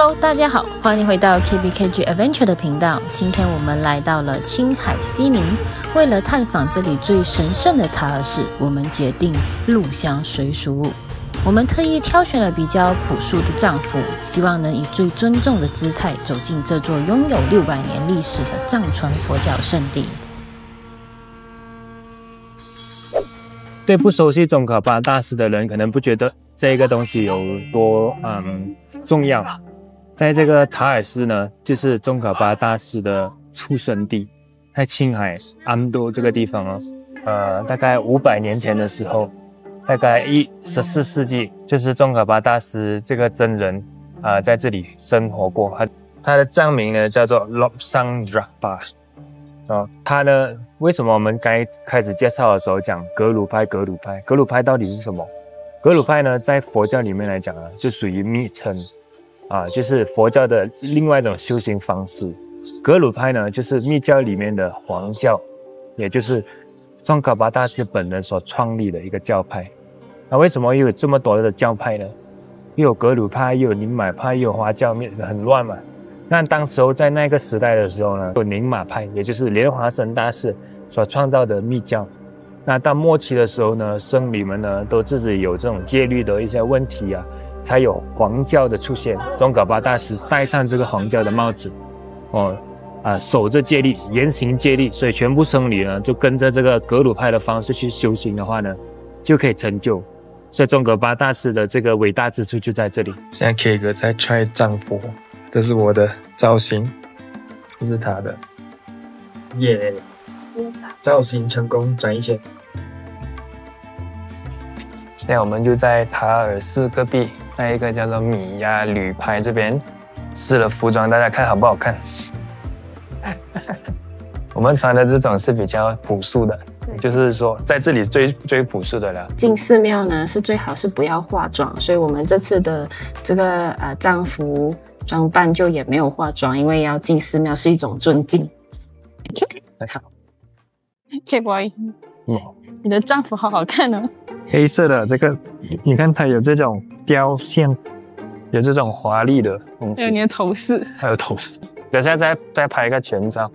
Hello， 大家好，歡迎回到 KBKG Adventure 的頻道。今天我們來到了青海西寧，為了探訪這裡最神聖的塔爾寺，我們決定入鄉隨俗。我們特意挑選了比較樸素的藏服，希望能以最尊重的姿態走進這座擁有600年歷史的藏傳佛教聖地。對不熟悉宗喀巴大師的人，可能不覺得這個東西有多重要。在這個塔爾寺呢，就是宗喀巴大師的出生地，在青海安都這個地方哦。大概500年前的時候，大概14世紀，就是宗喀巴大師這個真人在這裡生活過。他的藏名呢叫做 Lobsang Drakpa。他呢，為什麼我們剛開始介紹的時候講格魯派？格魯派到底是什麼？格魯派呢，在佛教裡面來講啊，就屬於密稱就是佛教的另外一種修行方式。格魯派呢，就是密教裡面的黃教，也就是宗喀巴大師本人所創立的一個教派。那為什麼又有這麼多的教派呢？又有格魯派，又有寧瑪派，又有花教，很亂嘛。那當時候在那個時代的時候呢，有寧瑪派，也就是蓮華生大師所創造的密教。那到末期的時候呢，僧侶們呢都自己有這種戒律的一些問題才有黃教的出現。宗喀巴大師戴上這個黃教的帽子，守着戒律，嚴行戒律，所以全部僧侶呢就跟着這個格魯派的方式去修行的話呢，就可以成就。所以宗喀巴大師的這個偉大之處就在這裡。現在 K 哥在 try 藏佛。這是我的造型，這是他的，耶！造型成功，轉一圈。現在我們就在塔爾寺隔壁，在一個叫做米亞旅拍這邊試了服裝，大家看好不好看？我們穿的這種是比較樸素的，就是說在這裡最樸素的了。進寺廟呢是最好是不要化妝，所以我們這次的這個藏服裝扮就也沒有化妝，因為要進寺廟是一種尊敬。好 ，K-boy， 你的藏服好好看哦。黑色的这個，你看它有這種雕像，有這種華麗的東西。還有你的頭飾，還有頭飾。等下再拍一個全照。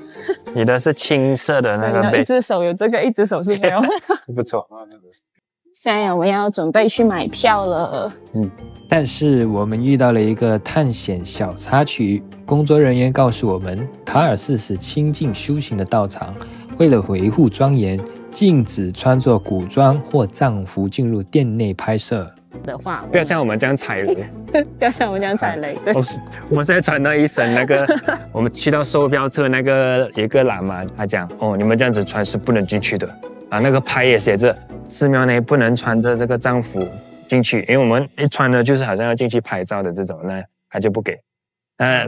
你的是青色的那個背，一隻手有這個，一隻手是沒有。不錯。現在我們要準備去買票了。但是我們遇到了一個探險小插曲，工作人員告訴我們，塔爾寺是清靜修行的道場，為了維護莊嚴，禁止穿着古裝或藏服進入店內拍攝的話，不要像我們這樣踩雷，不要像我們這樣踩雷。對，我們現在穿到一身那個，我們去到售票處那個有一個喇嘛，他講你們這樣子穿是不能進去的那個牌也寫着寺廟內不能穿着這個藏服進去，因為我們一穿呢就是好像要進去拍照的這種，那他就不給。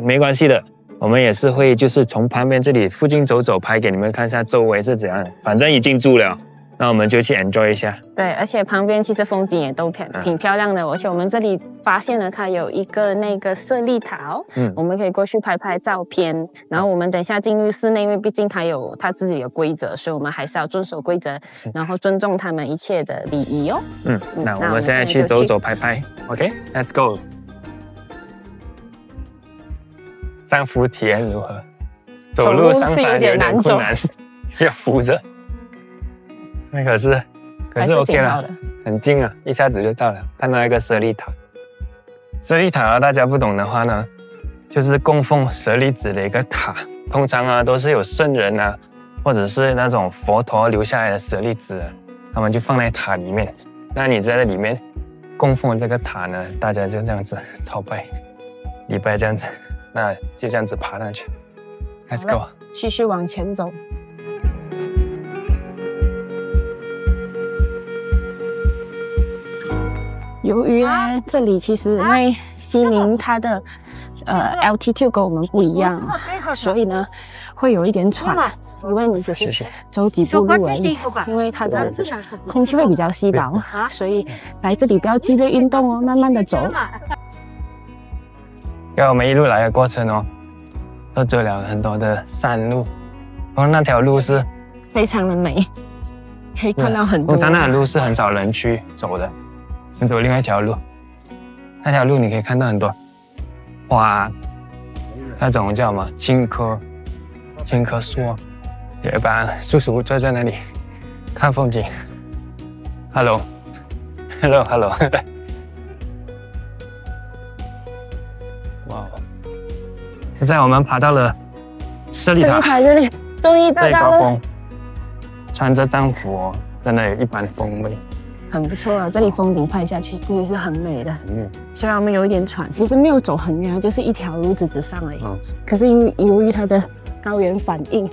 沒關係的，我們也是會就是從旁邊這裡附近走走，拍給你們看一下周圍是怎樣。反正已經住了，那我們就去 enjoy 一下。對，而且旁邊其實風景也都挺漂亮的，而且我們這裡發現了它有一個那個舍利塔我們可以過去拍拍照片。然後我們等一下進入室內，因為畢竟它自己有規則，所以我們還是要遵守規則，然後尊重他們一切的禮儀哦。那我們現在去走走拍拍。OK，Let's go。藏服體驗如何？走路上山有點困難，要扶着。那可是 OK 了，很近啊，一下子就到了。看到一個舍利塔，舍利塔大家不懂的話呢，就是供奉舍利子的一個塔。通常都是有聖人或者是那種佛陀留下來的舍利子，他們就放在塔裡面。那你在裡面供奉這個塔呢，大家就這樣子朝拜、禮拜這樣子，那就這樣子爬上去。Let's go， 繼續往前走。由於呢，這裡其實因為西寧它的altitude 跟我們不一樣，所以呢會有一點喘，因為你只是走幾步路而已，因為它的空氣會比較稀薄，所以來這裡不要劇烈運動哦，慢慢的走。跟我們一路來的過程都走了很多的山路，那條路是非常的美，可以看到很多。通常那條路是很少人去走的。你走另外一條路，那條路你可以看到很多花，那種叫什麼青稞树，有一班叔叔坐在那裡看風景。Hello。哇！现在我們爬到了舍利塔這裡，終於到了。最高峰，穿着戰服哦，真的有一番風味。很不錯啊，這裡風景拍下去其實是很美的。雖然我們有一點喘，其實沒有走很遠，就是一條路直直上而已。可是由於它的高原反應，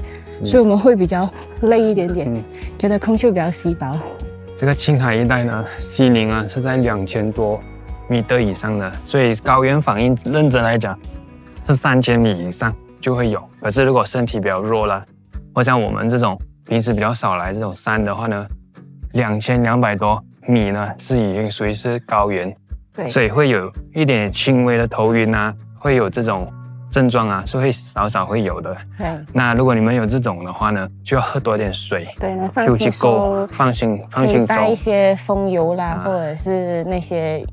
所以我們會比較累一點點，覺得空氣比較稀薄。這個青海一帶呢，西寧啊是在2000多米以上的，所以高原反應認真來講是3000米以上就會有。可是如果身體比較弱了，或像我們這種平時比較少來這種山的話呢，2200多米呢是已經屬於是高原，對，所以會有一點輕微的頭暈啊，會有這種症狀啊，是會少會有的。对，那如果你們有這種的話呢，就要喝多點水，對，休息夠，放心走。帶一些風油啦，或者是那些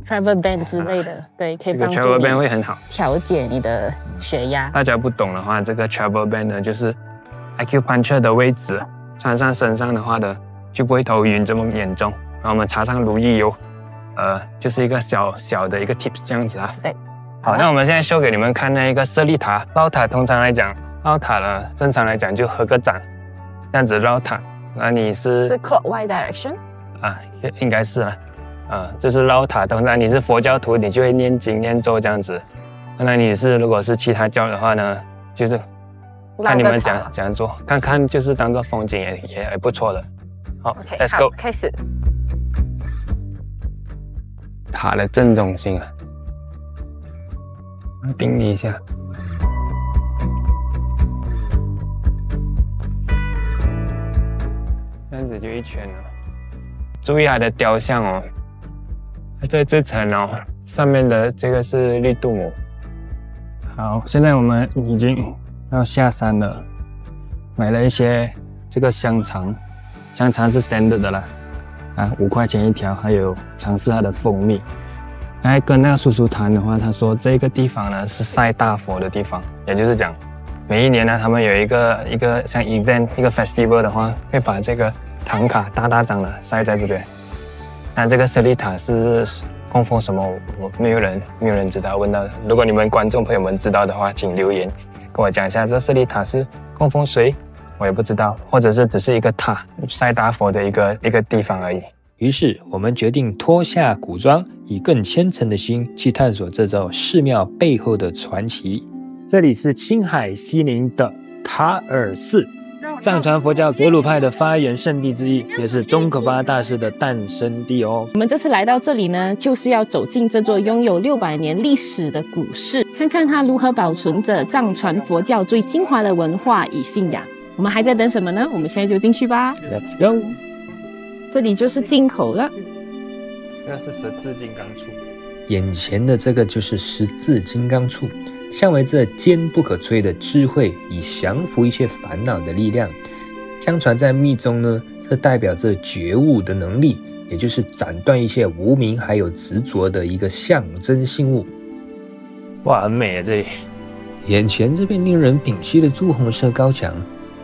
travel band 之類的，对，可以幫助你。這個 travel band 會很好，調節你的血壓。大家不懂的話，這個 travel band 呢，就是 acupuncture 的位置，穿上身上的話呢，就不會頭暈這麼嚴重。然後我們擦上如意油，就是一個小的一個 tips 這樣子啊。對。好，那我們現在秀給你們看那一個舍利塔。繞塔通常來講，繞塔呢，正常來講就合個掌，這樣子繞塔。那你是 clockwise direction 啊，應該是啦，就是繞塔。通常你是佛教徒，你就會念經念咒這樣子。那你是如果是其他教的話呢，就是看你們怎樣做，看就是當做風景也不錯的。好 ，Let's go， 開始。塔的正中心啊。頂你一下，這樣子就一圈了。注意它的雕像哦，在這層哦，上面的這個是綠度母。好，現在我們已經要下山了，買了一些這個香腸，香腸是 standard 的啦，5塊錢一條，還有嘗試它的蜂蜜。剛才跟那個叔叔談的話，他說這個地方呢是曬大佛的地方，也就是講，每一年呢他們有一個像 event 一個 festival 的話，會把這個唐卡大張的曬在這邊。那這個舍利塔是供奉什麼？我沒有人知道，問到的。如果你們觀眾朋友們知道的話，請留言跟我講一下，這舍利塔是供奉誰？我也不知道，或者是只是一個塔曬大佛的一個地方而已。於是我們決定脫下古裝，以更虔誠的心去探索這座寺廟背後的傳奇。這裡是青海西寧的塔爾寺，藏傳佛教格魯派的發源聖地之一，也是宗喀巴大師的誕生地哦。我們這次來到這裡呢，就是要走進這座擁有600年歷史的古寺，看看它如何保存着藏傳佛教最精華的文化與信仰。我們還在等什麼呢？我們現在就進去吧。Let's go。這裡就是進口了。這個是十字金剛杵，眼前的這個就是十字金剛杵，象為這堅不可摧的智慧，以降服一切煩惱的力量。相傳在密宗呢，這代表着覺悟的能力，也就是斬斷一切無明還有執着的一個象徵性物。哇，很美啊！這裡，眼前這片令人屏息的朱紅色高牆，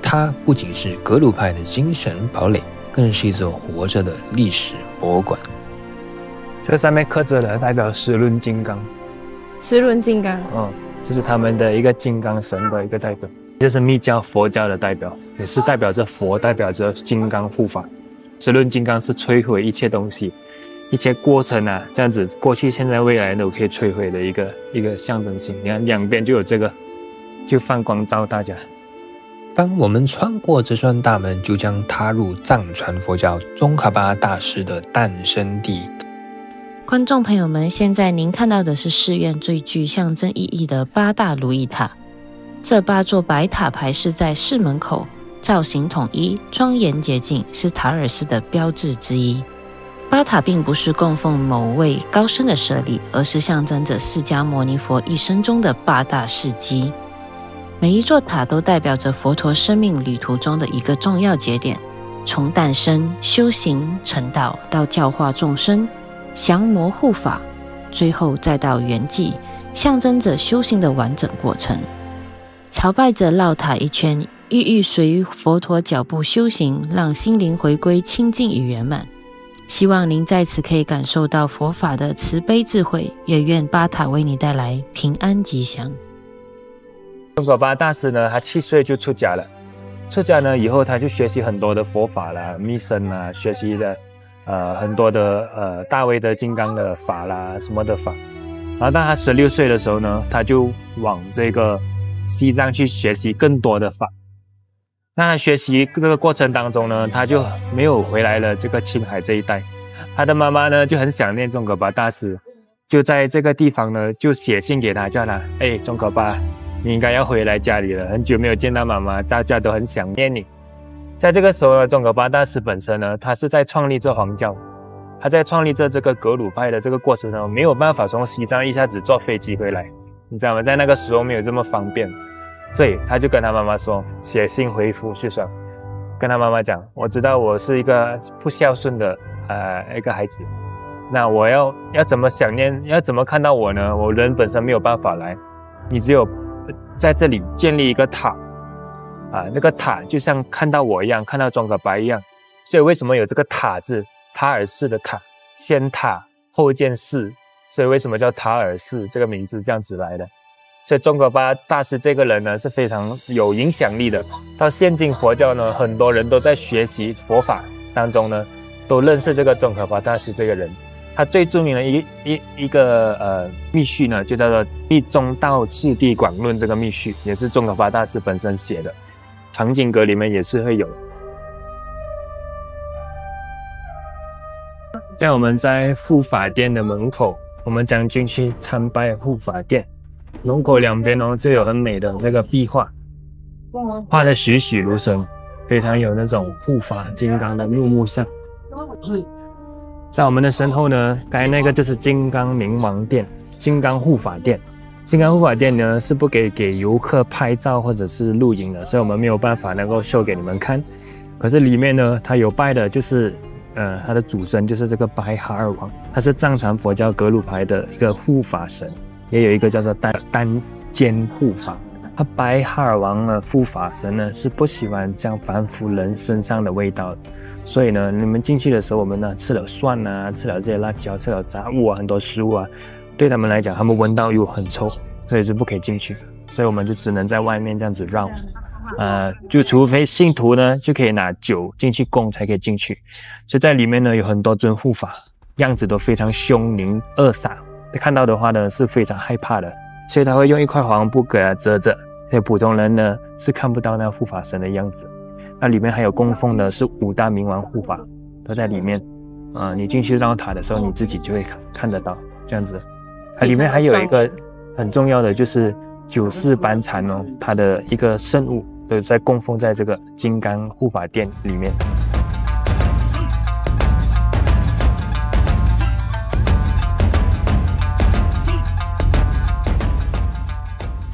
它不僅是格魯派的精神堡壘，更是一座活着的歷史博物館。這上面刻着的代表十輪金剛。十輪金剛，這是他們的一個金剛神的一個代表，這是密教佛教的代表，也是代表着佛，代表着金剛護法。十輪金剛是摧毀一切東西、一切過程啊，這樣子過去、現在、未來都可以摧毀的一個象徵性。你看兩邊就有這個，就放光照大家。當我們穿過這扇大門，就將踏入藏傳佛教宗喀巴大師的誕生地。觀眾朋友們，現在您看到的是寺院最具象徵意義的8大如意塔。這8座白塔排設在寺門口，造型統一，莊嚴潔淨，是塔爾寺的標誌之一。8塔並不是供奉某位高僧的舍利，而是象徵着釋迦牟尼佛一生中的8大事蹟。每一座塔都代表着佛陀生命旅途中的一個重要節點，從誕生、修行、成道到教化眾生、降魔護法，最後再到圓寂，象徵着修行的完整過程。朝拜着繞塔一圈，意欲隨佛陀腳步修行，讓心靈回歸清淨與圓滿。希望您在此可以感受到佛法的慈悲智慧，也願巴塔為你帶來平安吉祥。宗喀巴大師呢，他7歲就出家了。出家呢以後，他就學習很多的佛法啦、密僧啦，學習的很多的大威德金剛的法啦，什麼的法。然後當他16歲的時候呢，他就往這個西藏去學習更多的法。那他學習這個過程當中呢，他就沒有回來了這個青海這一帶。他的媽媽呢就很想念宗喀巴大師，就在這個地方呢就寫信給他，叫他宗喀巴，你應該要回來家裡了，很久沒有見到媽媽，大家都很想念你。在這個時候呢，宗喀巴大師本身呢，他是在創立這黃教，他在創立這個格魯派的這個過程呢，沒有辦法從西藏一下子坐飛機回來，你知道嗎？在那個時候沒有這麼方便，所以他就跟他媽媽說，寫信回復去說，跟他媽媽講，我知道我是一個不孝順的一個孩子，那我要怎麼想念，要怎麼看到我呢？我人本身沒有辦法來，你只有在這裡建立一個塔。那個塔就像看到我一樣，看到宗喀巴一樣，所以為什麼有這個塔字？塔爾寺的塔，先塔後建寺，所以為什麼叫塔爾寺這個名字這樣子來的？所以宗喀巴大師這個人呢是非常有影響力的。到現今佛教呢，很多人都在學習佛法當中呢，都認識這個宗喀巴大師這個人。他最著名的一個密序呢，就叫做《密宗道次第廣論》，這個密序也是宗喀巴大師本身寫的。藏經閣裡面也是會有。在我們在護法殿的門口，我們將進去參拜護法殿。門口兩邊哦，就有很美的那個壁畫，畫得栩栩如生，非常有那種護法金剛的怒目相。在我們的身後呢，剛才那個就是金剛明王殿、金剛護法殿。金剛護法殿呢是不給遊客拍照或者是錄影的，所以我們沒有办法能夠秀給你們看。可是裡面呢，他有拜的就是他的主神就是這個白哈爾王，他是藏傳佛教格魯派的一個護法神，也有一個叫做單肩護法。他白哈爾王呢護法神呢是不喜歡這樣凡夫人身上的味道的，所以呢你們進去的時候，我們呢吃了蒜啊，吃了這些辣椒，吃了雜物啊，很多食物啊。對他們來講，他們聞到又很臭，所以就不可以進去，所以我們就只能在外面這樣子繞，就除非信徒呢就可以拿酒進去供才可以進去，所以在裡面呢有很多尊護法，樣子都非常凶靈惡煞，看到的話呢是非常害怕的，所以他會用一塊黃布給它遮着，所以普通人呢是看不到那護法神的樣子。那裡面還有供奉的是5大明王護法，都在裡面，你進去繞塔的時候，你自己就會看得到這樣子。它裡面還有一個很重要的，就是94班禪哦，它的一個聖物都在供奉在這個金剛護法殿裡面。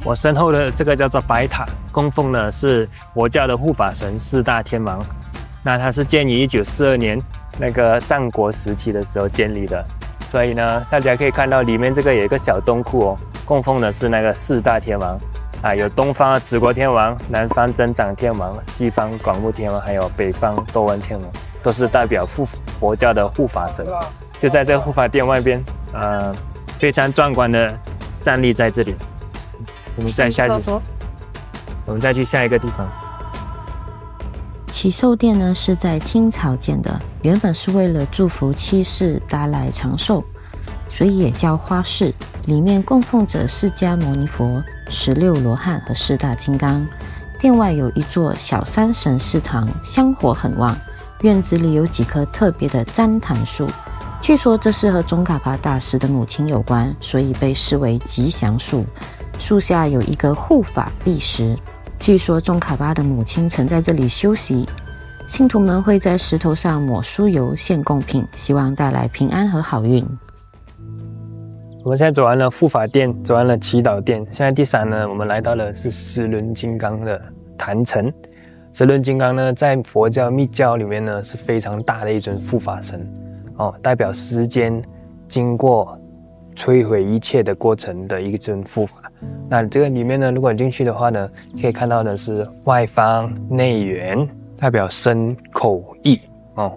我身後的這個叫做白塔，供奉的是佛教的護法神4大天王。那它是建於1942年那個戰國時期的時候建立的。所以呢，大家可以看到裡面這個有一個小洞窟哦，供奉的是那個4大天王有東方的持國天王、南方增長天王、西方廣目天王，還有北方多聞天王，都是代表佛教的護法神。就在這個護法殿外邊，非常壯觀的站立在這裡。我們再下去，我們再去下一個地方。祈壽殿呢是在清朝建的，原本是為了祝福七世達賴長壽，所以也叫花市。裡面供奉着釋迦牟尼佛、16羅漢和4大金剛。殿外有一座小山神祠堂，香火很旺。院子裡有幾棵特別的旃檀樹，據說這是和宗喀巴大師的母親有關，所以被視為吉祥樹。樹下有一個護法壁石。據說宗喀巴的母親曾在這裡休息，信徒們會在石頭上抹酥油獻貢品，希望帶來平安和好運。我們現在走完了護法殿，走完了祈禱殿，現在第3呢，我們來到了是十輪金剛的壇城。十輪金剛呢，在佛教密教裡面呢是非常大的一尊護法神哦，代表時間經過摧毀一切的過程的一尊護法。那這個裡面呢，如果你進去的話呢，可以看到的是外方內圓，代表身口意哦。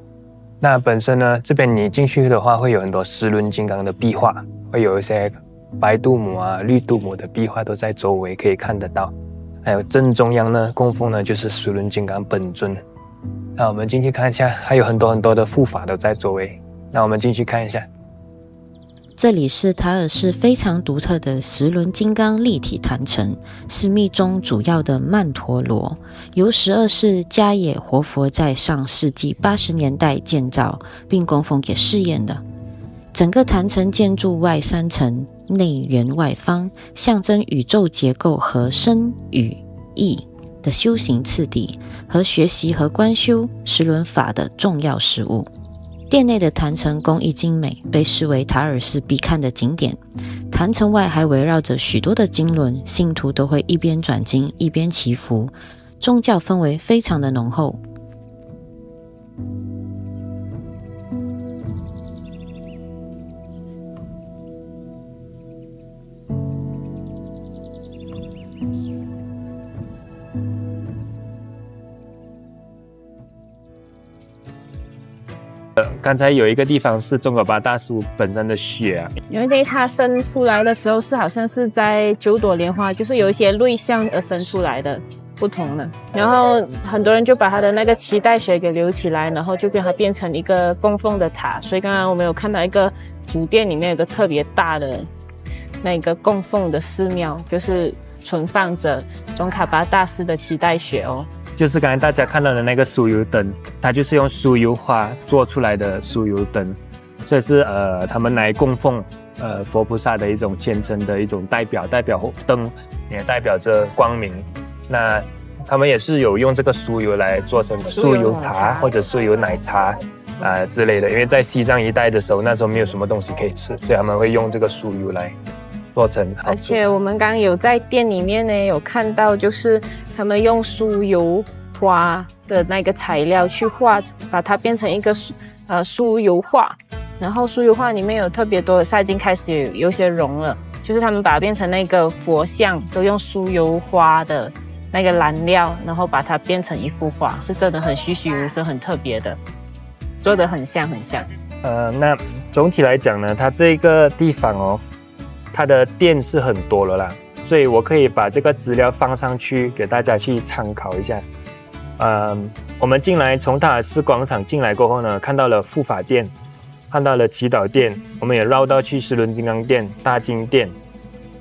那本身呢，這邊你進去的話，會有很多十輪金剛的壁畫，會有一些白度母啊、綠度母的壁畫都在周圍可以看得到。還有正中央呢，供奉呢就是十輪金剛本尊。那我們進去看一下，還有很多的護法都在周圍。那我們進去看一下。這裡是塔爾寺非常獨特的十輪金剛立體壇城，是密宗主要的曼陀羅，由12世迦葉活佛在上世紀80年代建造，並供奉給世硯的。整個壇城建築外3層，內圓外方，象徵宇宙結構和身語意的修行次第，和學習和觀修十輪法的重要事物。殿內的壇城工藝精美，被視為塔爾寺必看的景點。壇城外還圍繞着許多的經輪，信徒都會一邊轉經一邊祈福，宗教氛圍非常的濃厚。刚才有一個地方是宗喀巴大師本身的血啊，因為它生出來的時候是好像是在9朵蓮花，就是有一些類象而生出來的不同的，然後很多人就把它的那個臍帶血給留起來，然後就讓它變成一個供奉的塔。所以剛剛我們有看到一個主殿裡面有一個特別大的那個供奉的寺廟，就是存放着宗喀巴大師的臍帶血哦。就是剛才大家看到的那個酥油燈，它就是用酥油花做出來的酥油燈，所以是他們來供奉佛菩薩的一種虔誠的一種代表燈，也代表着光明。那他們也是有用這個酥油來做成酥油茶或者酥油奶茶之類的，因為在西藏一帶的時候，那時候沒有什麼東西可以吃，所以他們會用這個酥油來做成。而且我們剛剛有在店裡面呢有看到，就是他們用酥油花的那個材料去畫，把它變成一個酥油畫。然後酥油畫裡面有特別多的，它已經開始有些融了，就是他們把它變成那個佛像，都用酥油花的那個燃料，然後把它變成一幅畫，是真的很栩栩如生，很特別的，做得很像。那總體來講呢，它這個地方哦，它的店是很多了啦，所以我可以把這個資料放上去給大家去參考一下。我們進來從塔爾寺廣場進來過後呢，看到了護法殿，看到了祈禱殿，我們也繞道去十輪金剛殿、大經殿。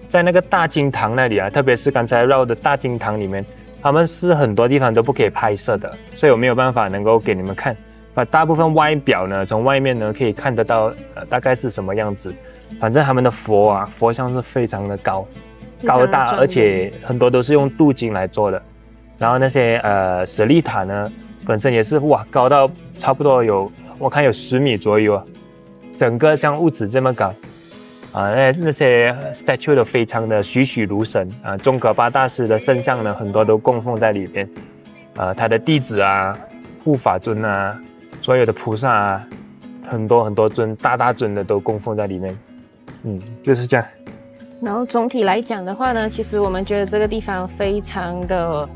在那個大經堂那裡啊，特別是剛才繞的大經堂裡面，他們是很多地方都不可以拍攝的，所以我沒有辦法能夠給你們看。把大部分外表呢，從外面呢可以看得到，大概是什麼樣子。反正他們的佛像是非常的高大，而且很多都是用鍍金來做的。然後那些舍利塔呢，本身也是高到差不多我看有10米左右啊，整個像屋子這麼高啊。那些 statue 都非常的栩栩如生啊。宗喀巴大師的聖像呢，很多都供奉在裡邊他的弟子啊、護法尊啊、所有的菩薩啊，很多尊大尊的都供奉在裡面。就是這樣。然後總體來講的話呢，其實我們覺得這個地方非常的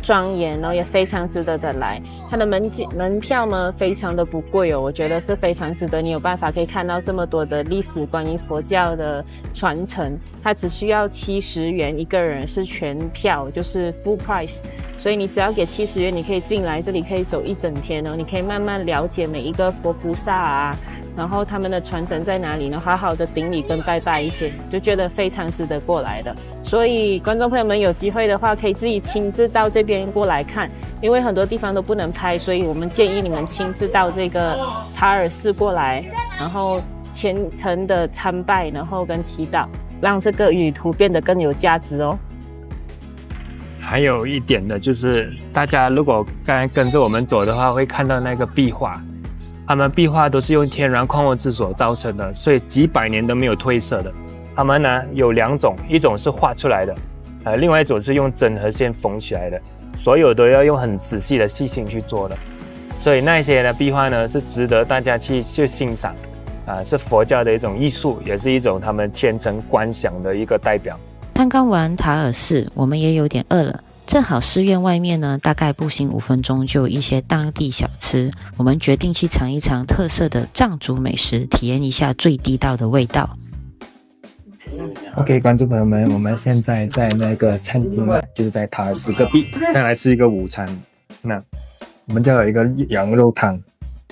莊嚴，然後也非常值得的來。它的門票呢非常的不貴哦，我覺得是非常值得。你有辦法可以看到這麼多的歷史關於佛教的傳承，它只需要70元一個人，是全票，就是 full price。所以你只要給70元，你可以進來這裡可以走一整天哦，你可以慢慢了解每一個佛菩薩啊，然後他們的傳承在哪裡呢？好好的頂禮跟拜拜一些，就覺得非常值得過來的。所以觀眾朋友們有機會的話，可以自己親自到這邊過來看，因為很多地方都不能拍，所以我們建議你們親自到這個塔爾寺過來，然後虔誠的參拜，然後跟祈禱，讓這個旅途變得更有價值哦。還有一點的就是大家如果剛才跟着我們走的話，會看到那個壁畫，他們壁畫都是用天然礦物質所造成的，所以幾百年都沒有褪色的。他們呢有2種，一種是畫出來的，另外一種是用針和線縫起來的，所有都要用很仔細的細心去做的。所以那些的壁畫呢是值得大家去欣賞，是佛教的一種藝術，也是一種他們虔誠觀想的一個代表。參觀完塔爾寺，我們也有點餓了。正好寺院外面呢，大概步行5分鐘就有一些當地小吃。我們決定去嘗一嘗特色的藏族美食，體驗一下最地道的味道。OK， 觀眾朋友們，我們現在在那個餐廳，就是在塔爾寺隔壁，再來吃一個午餐。那我們就有一個羊肉湯，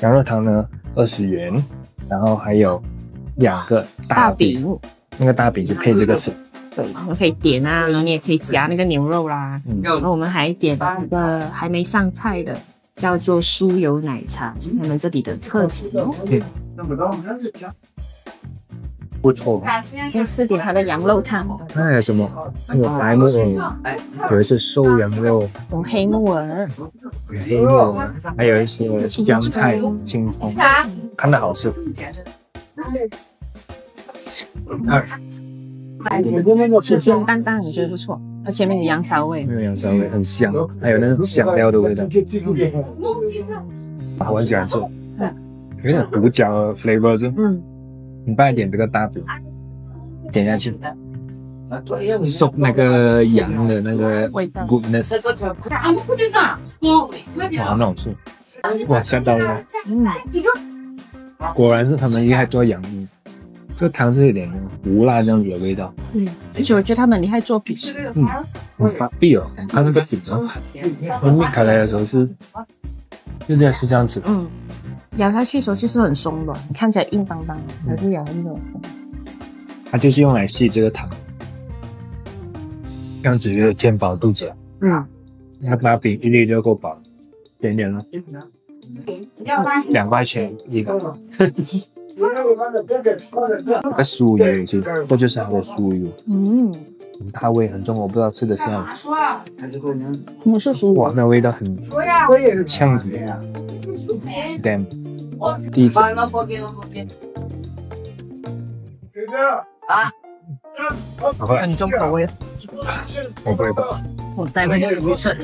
羊肉湯呢20元，然後還有2個大餅，那個大餅就配這個吃。对，我們可以點啊，然後你也可以夾那個牛肉啦。然後我們還點一個還沒上菜的，叫做酥油奶茶，是他們這裡的特產。不錯。先試點它的羊肉湯。那還有什麼？有白木耳，有一些瘦羊肉，有黑木耳，有黑木耳，還有一些香菜、青蔥，看得好吃。清清淡淡，我覺得不錯，而且沒有羊騷味，沒有羊騷味，很香，還有那種香料的味道。我很喜歡吃，有點胡椒的 flavor 是。你幫我點這個大餅，點下去，收那個羊的那個 goodness， 哇，很好吃，哇，嚇到了，果然是他們厲害做羊肉。這個湯是有點胡辣這樣子的味道，而且我覺得他們厲害做餅，很發幣哦，它那個餅哦，我搣開來的時候是這樣子，咬下去的時候就是很鬆軟，看起來硬邦邦，可是咬很軟。它就是用來吸這個糖，這樣子就填飽肚子。那大餅一粒就夠飽，點點了，2塊錢一個。這個酥油其實這就是它的酥油，它味很重，我不知道吃得下。我是酥油，哇，那味道很嗆鼻。damn。第一次。很重口味。我不会吧？我再会不是。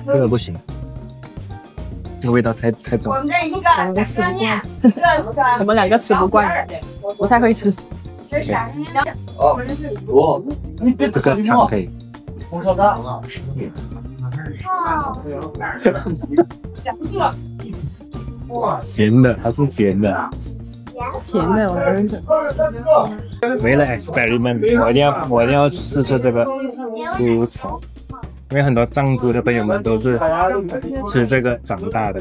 這個不行，這個味道太重。我們兩個吃不慣，我們2個吃不慣，不太會吃。這個湯可以。鹹的，它是鹹的。鹹的，我認識。為了 experiment， 我一定要試試這個酥草，因為很多藏族的朋友們都是吃這個長大的。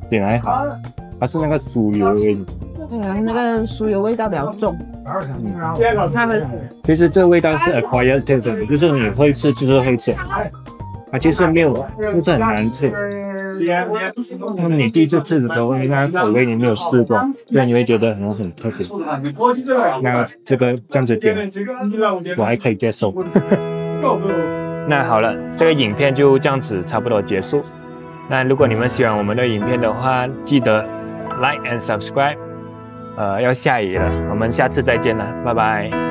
點還好，它是那個酥油味。對啊，那個酥油味道比較重。其實這個味道是 acquired taste， 就是你會吃就是會吃，它其實沒有，不是很難吃。那麼你第一次吃的時候，因為它口味你沒有試過，所以你會覺得很特別。那這個這樣子點，我還可以接受。那好了，這個影片就這樣子差不多結束。那如果你們喜歡我們的影片的話，記得 like and subscribe。要下雨了，我們下次再見了，拜拜。